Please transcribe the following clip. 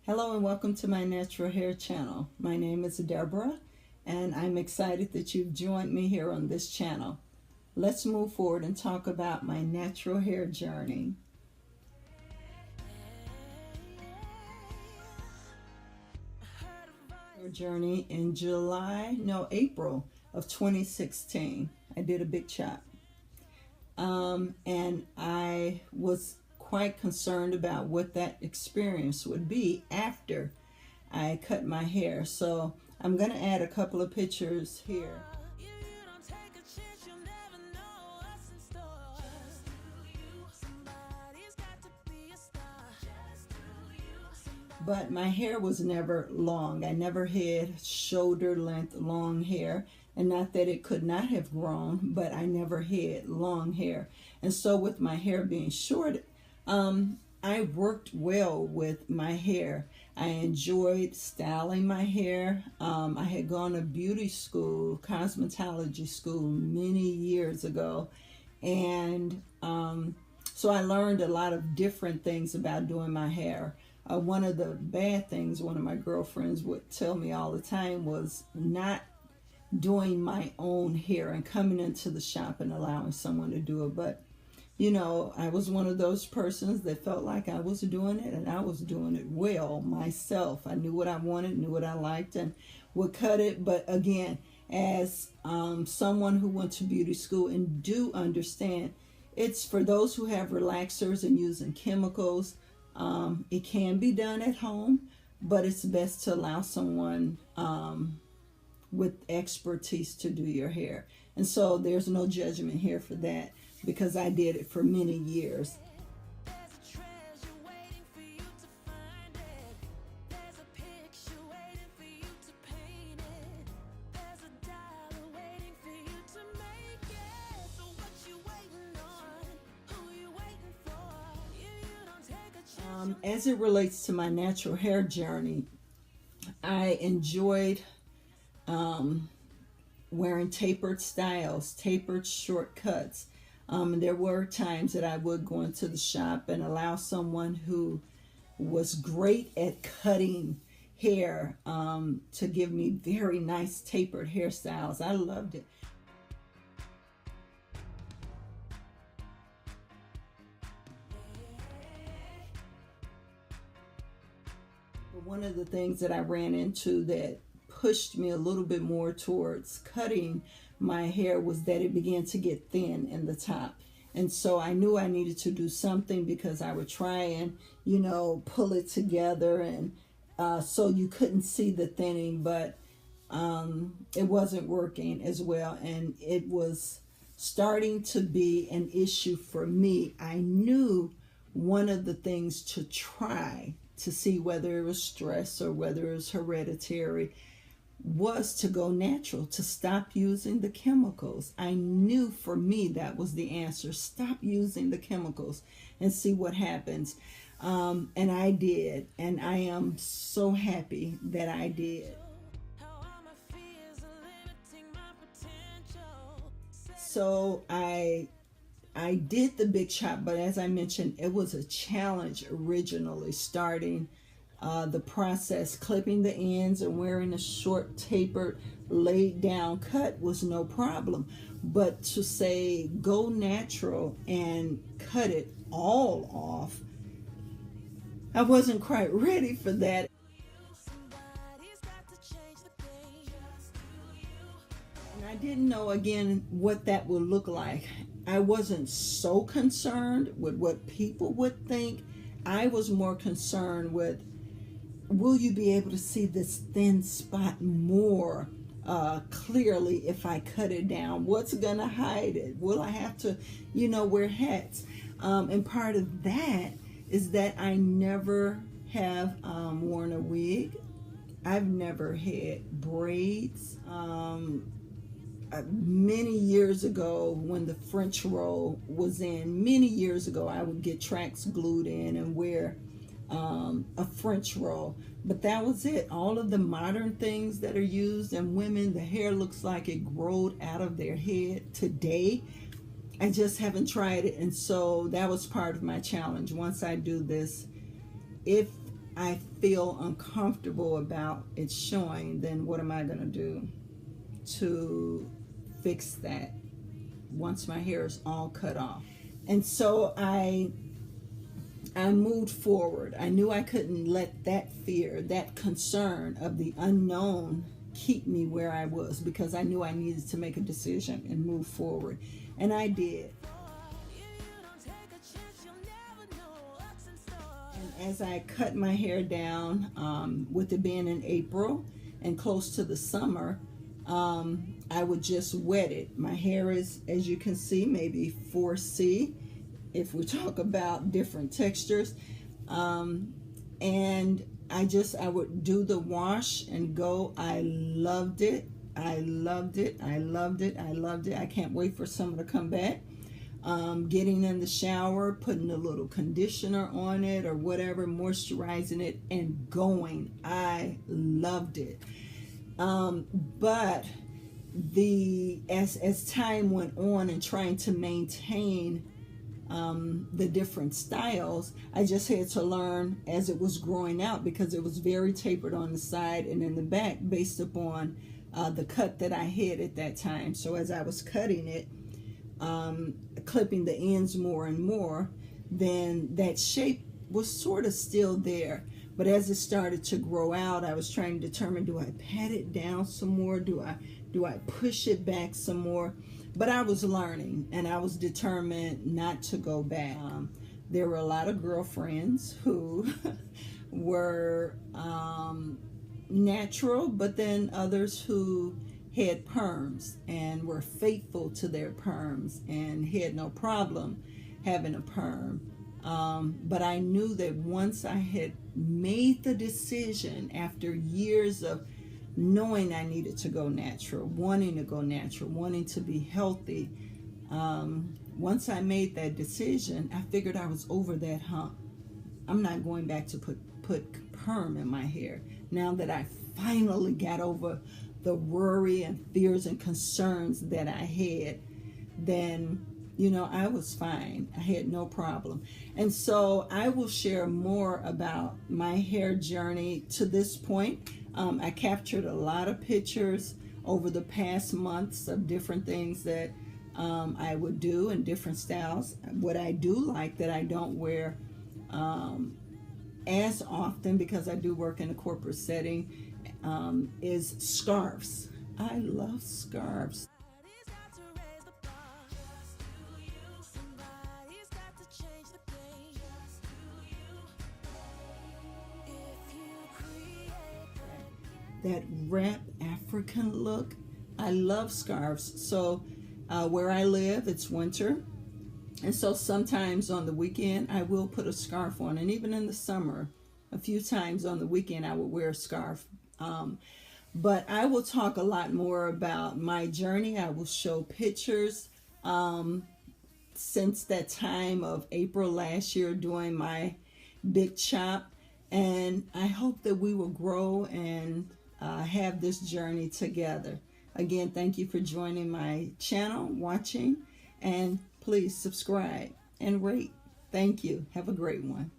Hello and welcome to my natural hair channel. My name is Deborah and I'm excited that you've joined me here on this channel. Let's move forward and talk about my natural hair journey. Journey in April of 2016. I did a big chop. And I was quite concerned about what that experience would be after I cut my hair. So I'm going to add a couple of pictures here. But my hair was never long. I never had shoulder length long hair. And not that it could not have grown, but I never had long hair. And so with my hair being short, I worked well with my hair. I enjoyed styling my hair. I had gone to beauty school, cosmetology school many years ago. And so I learned a lot of different things about doing my hair. One of the bad things one of my girlfriends would tell me all the time was not doing my own hair and coming into the shop and allowing someone to do it. But you know, I was one of those persons that felt like I was doing it, and I was doing it well myself. I knew what I wanted, knew what I liked, and would cut it. But again, as someone who went to beauty school and do understand, it's for those who have relaxers and using chemicals. It can be done at home, but it's best to allow someone with expertise to do your hair. And so there's no judgment here for that, because I did it for many years. As it relates to my natural hair journey, I enjoyed wearing tapered styles, tapered short cuts. There were times that I would go into the shop and allow someone who was great at cutting hair to give me very nice tapered hairstyles. I loved it. But one of the things that I ran into that pushed me a little bit more towards cutting my hair was that it began to get thin in the top. And so I knew I needed to do something, because I would try and, pull it together, and so you couldn't see the thinning, but it wasn't working as well. And it was starting to be an issue for me. I knew one of the things to try to see whether it was stress or whether it was hereditary was to go natural, to stop using the chemicals. I knew for me that was the answer. Stop using the chemicals and see what happens. And I did, and I am so happy that I did. So I did the big chop, but as I mentioned, it was a challenge originally, starting the process. Clipping the ends and wearing a short tapered laid down cut was no problem, but to say go natural and cut it all off, I wasn't quite ready for that. And I didn't know, again, what that would look like. I wasn't so concerned with what people would think. I was more concerned with, will you be able to see this thin spot more clearly if I cut it down? What's gonna hide it? Will I have to, wear hats? And part of that is that I never have worn a wig. I've never had braids. Many years ago, when the French roll was in, many years ago, I would get tracks glued in and wear a French roll. But that was it. All of the modern things that are used, and women, the hair looks like it growed out of their head today. I just haven't tried it. And so that was part of my challenge. Once I do this, if I feel uncomfortable about it showing, then what am I going to do to fix that once my hair is all cut off? And so I moved forward. I knew I couldn't let that fear, that concern of the unknown keep me where I was, because I knew I needed to make a decision and move forward. And I did. And as I cut my hair down, with it being in April and close to the summer, I would just wet it. My hair is, as you can see, maybe 4C if we talk about different textures. And I would do the wash and go. I loved it. I loved it. I loved it. I loved it. I can't wait for summer to come back. Getting in the shower, putting a little conditioner on it or whatever, moisturizing it, and going. I loved it. But as time went on and trying to maintain the different styles, I just had to learn as it was growing out, because it was very tapered on the side and in the back based upon the cut that I had at that time. So as I was cutting it, clipping the ends more and more, then that shape was sort of still there. But as it started to grow out, I was trying to determine, do I pat it down some more? Do I push it back some more? But I was learning, and I was determined not to go back. There were a lot of girlfriends who were natural, but then others who had perms and were faithful to their perms and had no problem having a perm. But I knew that once I had made the decision, after years of knowing I needed to go natural, wanting to go natural, wanting to be healthy, once I made that decision, I figured I was over that hump. I'm not going back to put perm in my hair. Now that I finally got over the worry and fears and concerns that I had, then I was fine. I had no problem. And so I will share more about my hair journey to this point. I captured a lot of pictures over the past months of different things that I would do in different styles. What I do like that I don't wear as often, because I do work in a corporate setting, is scarves. I love scarves. That wrap African look. I love scarves. So where I live, it's winter. And so sometimes on the weekend, I will put a scarf on. And even in the summer, a few times on the weekend, I would wear a scarf. But I will talk a lot more about my journey. I will show pictures since that time of April last year doing my big chop. And I hope that we will grow and have this journey together. Again, thank you for joining my channel, watching, and please subscribe and rate. Thank you. Have a great one.